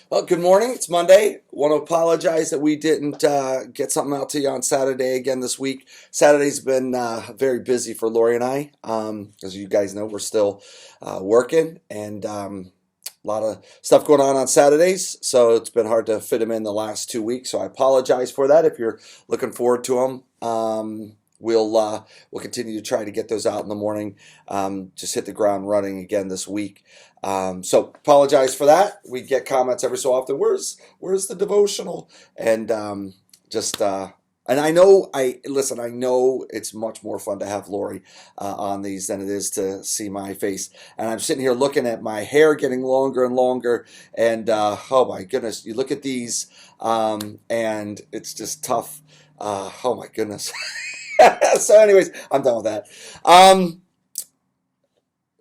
Well, good morning. It's Monday. Want to apologize that we didn't get something out to you on Saturday again this week. Saturday's been very busy for Lori and I. As you guys know, we're still working and a lot of stuff going on Saturdays. So it's been hard to fit them in the last 2 weeks. So I apologize for that. If you're looking forward to them, we'll continue to try to get those out in the morning. Just hit the ground running again this week. So apologize for that. We get comments every so often. Where's the devotional? And just and I know I know it's much more fun to have Lori on these than it is to see my face. And I'm sitting here looking at my hair getting longer and longer. And oh my goodness, you look at these and it's just tough. Oh my goodness. So anyways, I'm done with that.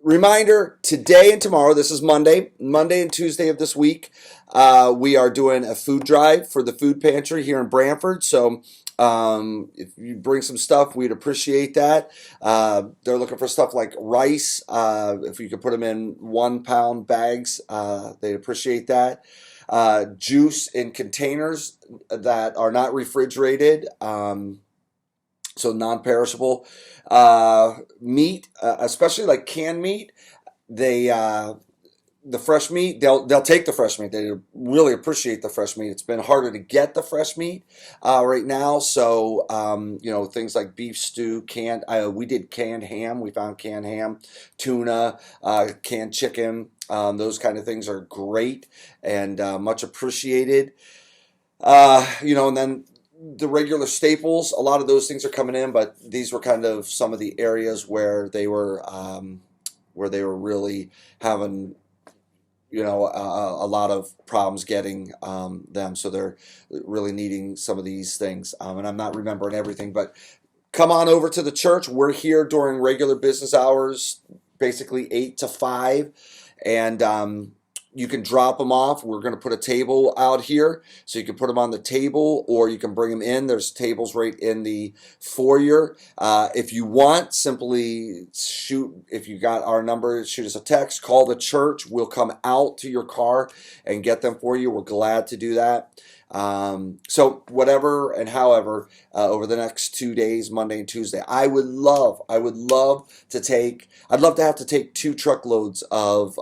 Reminder, today and tomorrow, this is Monday and Tuesday of this week, we are doing a food drive for the food pantry here in Brantford. So if you bring some stuff, we'd appreciate that. They're looking for stuff like rice. If you could put them in 1 pound bags, they'd appreciate that. Juice in containers that are not refrigerated. So non-perishable meat, especially like canned meat. They the fresh meat, they'll take the fresh meat. They really appreciate the fresh meat. It's been harder to get the fresh meat right now. So things like beef stew, canned. We did canned ham. We found canned ham, tuna, canned chicken. Those kind of things are great and much appreciated. And then the regular staples, a lot of those things are coming in, but these were kind of some of the areas where they were really having a lot of problems getting them. So they're really needing some of these things. And I'm not remembering everything, but come on over to the church. We're here during regular business hours, basically 8 to 5, and you can drop them off. We're going to put a table out here, so you can put them on the table, or you can bring them in. There's tables right in the foyer. If you want, simply shoot, if you got our number, shoot us a text, call the church. We'll come out to your car and get them for you. We're glad to do that. So whatever and however, over the next 2 days, Monday and Tuesday, I'd love to have to take 2 truckloads of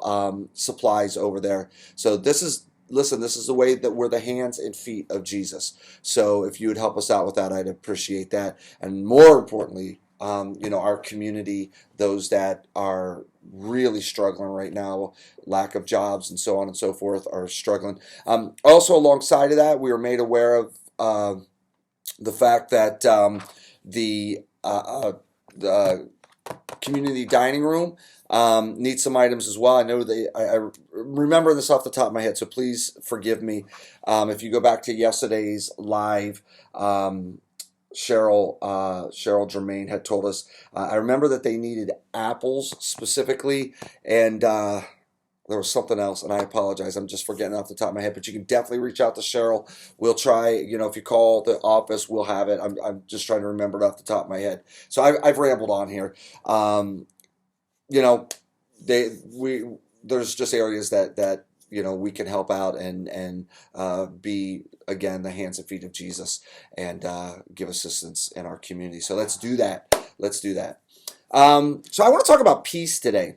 supplies over there. So this is the way that we're the hands and feet of Jesus. So if you would help us out with that, I'd appreciate that. And more importantly, our community, those that are really struggling right now, lack of jobs and so on and so forth, are struggling. Also, alongside of that, we were made aware of the fact that the community dining room needs some items as well. I know I remember this off the top of my head, so please forgive me. If you go back to yesterday's live, Cheryl Germain had told us. I remember that they needed apples specifically, and there was something else, and I apologize. I'm just forgetting off the top of my head, but you can definitely reach out to Cheryl. We'll try. If you call the office, we'll have it. I'm just trying to remember it off the top of my head. So I've rambled on here. There's just areas that we can help out and be, again, the hands and feet of Jesus and give assistance in our community. So let's do that. So I want to talk about peace today.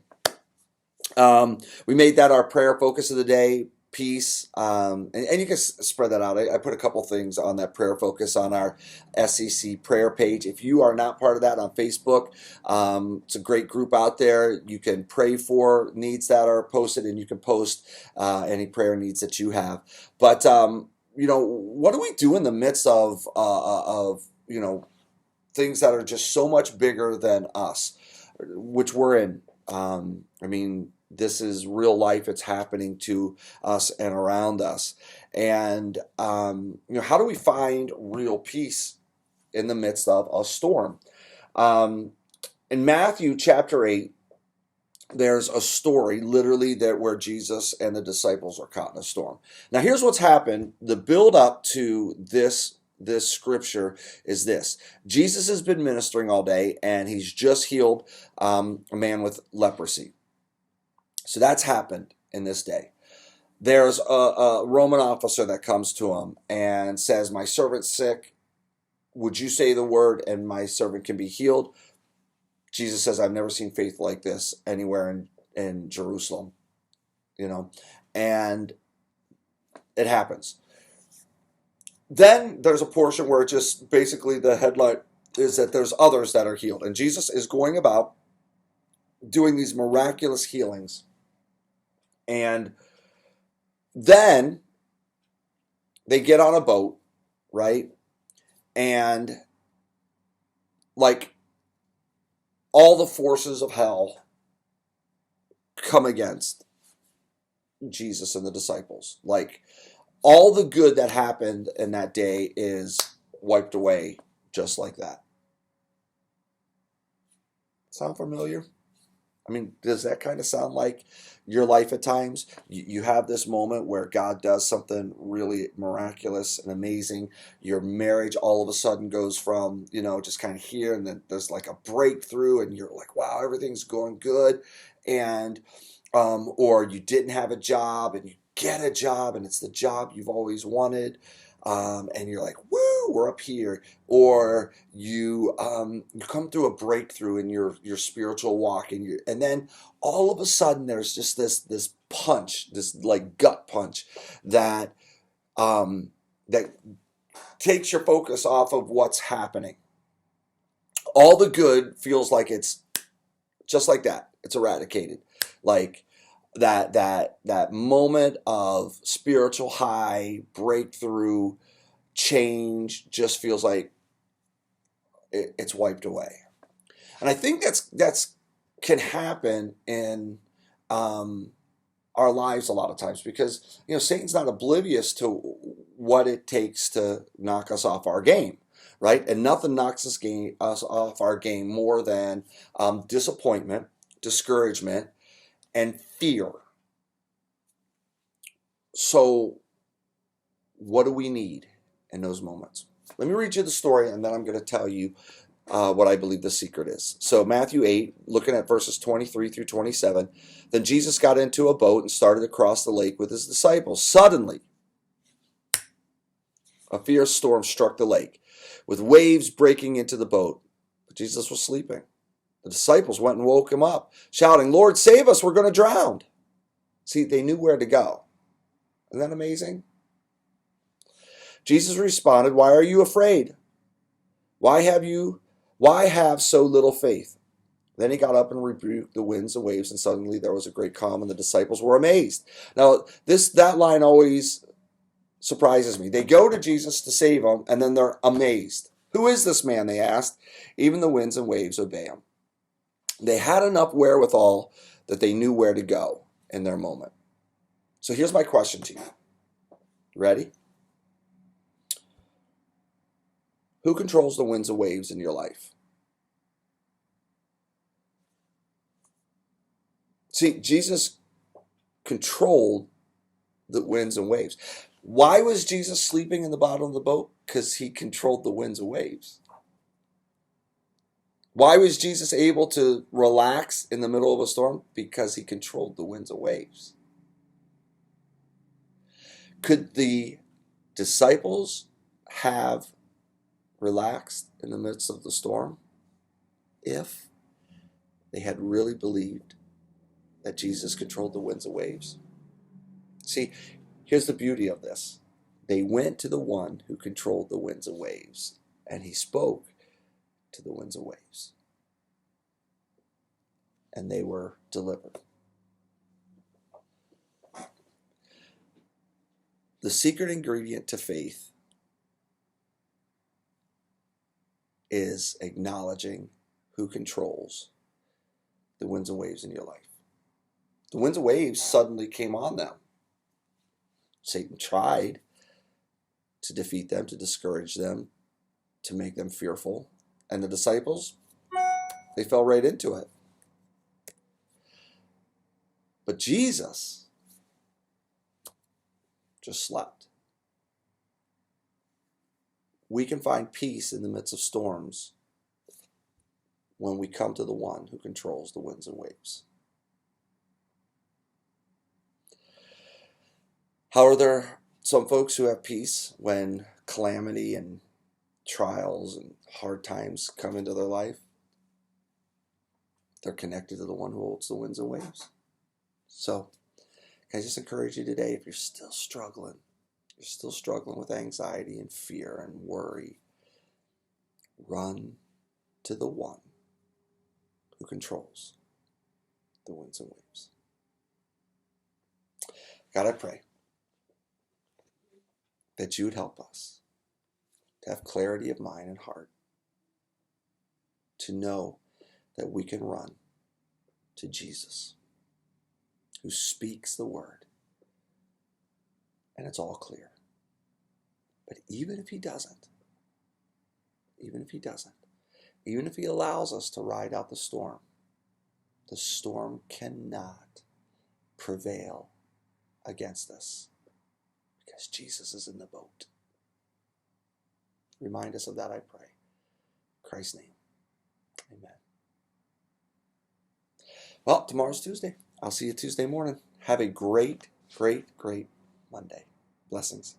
We made that our prayer focus of the day, peace, and you can spread that out. I put a couple things on that prayer focus on our SEC prayer page. If you are not part of that on Facebook, it's a great group out there. You can pray for needs that are posted, and you can post any prayer needs that you have. But what do we do in the midst of things that are just so much bigger than us, which we're in? This is real life. It's happening to us and around us. And, how do we find real peace in the midst of a storm? In Matthew chapter 8, there's a story literally where Jesus and the disciples are caught in a storm. Now, here's what's happened. The build up to this scripture is this. Jesus has been ministering all day, and he's just healed a man with leprosy. So that's happened in this day. There's a Roman officer that comes to him and says, "My servant's sick. Would you say the word and my servant can be healed?" Jesus says, "I've never seen faith like this anywhere in Jerusalem." You know, and it happens. Then there's a portion where it just basically the headline is that there's others that are healed. And Jesus is going about doing these miraculous healings. And then they get on a boat, right? And like all the forces of hell come against Jesus and the disciples. Like all the good that happened in that day is wiped away just like that. Sound familiar? I mean, does that kind of sound like your life at times? You have this moment where God does something really miraculous and amazing. Your marriage all of a sudden goes from, just kind of here, and then there's like a breakthrough, and you're like, wow, everything's going good. And, or you didn't have a job and you get a job and it's the job you've always wanted. And you're like, woo, we're up here. Or you come through a breakthrough in your spiritual walk, and then all of a sudden there's just this punch, this like gut punch that that takes your focus off of what's happening. All the good feels like it's just like that. It's eradicated. Like that moment of spiritual high, breakthrough, change just feels like it's wiped away. And I think that's can happen in our lives a lot of times, because Satan's not oblivious to what it takes to knock us off our game, right? And nothing knocks us off our game more than disappointment, discouragement, and fear. So what do we need in those moments? Let me read you the story, and then I'm going to tell you what I believe the secret is. So Matthew 8, looking at verses 23 through 27, then Jesus got into a boat and started across the lake with his disciples. Suddenly, a fierce storm struck the lake, with waves breaking into the boat. But Jesus was sleeping. The disciples went and woke him up, shouting, "Lord, save us, we're going to drown." See, they knew where to go. Isn't that amazing? Jesus responded, "Why are you afraid? Why have so little faith?" Then he got up and rebuked the winds and waves, and suddenly there was a great calm, and the disciples were amazed. Now, that line always surprises me. They go to Jesus to save them, and then they're amazed. "Who is this man?" they asked. "Even the winds and waves obey him." They had enough wherewithal that they knew where to go in their moment. So here's my question to you. Ready? Who controls the winds and waves in your life? See, Jesus controlled the winds and waves. Why was Jesus sleeping in the bottom of the boat? Because he controlled the winds and waves. Why was Jesus able to relax in the middle of a storm? Because he controlled the winds and waves. Could the disciples have relaxed in the midst of the storm if they had really believed that Jesus controlled the winds and waves? See, here's the beauty of this. They went to the one who controlled the winds and waves, and he spoke to the winds and waves, and they were delivered. The secret ingredient to faith is acknowledging who controls the winds and waves in your life. The winds and waves suddenly came on them. Satan tried to defeat them, to discourage them, to make them fearful. And the disciples, they fell right into it. But Jesus just slept. We can find peace in the midst of storms when we come to the one who controls the winds and waves. How are there some folks who have peace when calamity and trials and hard times come into their life? They're connected to the one who holds the winds and waves. So, can I just encourage you today, if you're still struggling with anxiety and fear and worry, run to the one who controls the winds and waves. God, I pray that you would help us to have clarity of mind and heart, to know that we can run to Jesus, who speaks the word, and it's all clear. But even if he doesn't, even if he allows us to ride out the storm cannot prevail against us because Jesus is in the boat. Remind us of that, I pray. In Christ's name, amen. Well, tomorrow's Tuesday. I'll see you Tuesday morning. Have a great Monday. Blessings.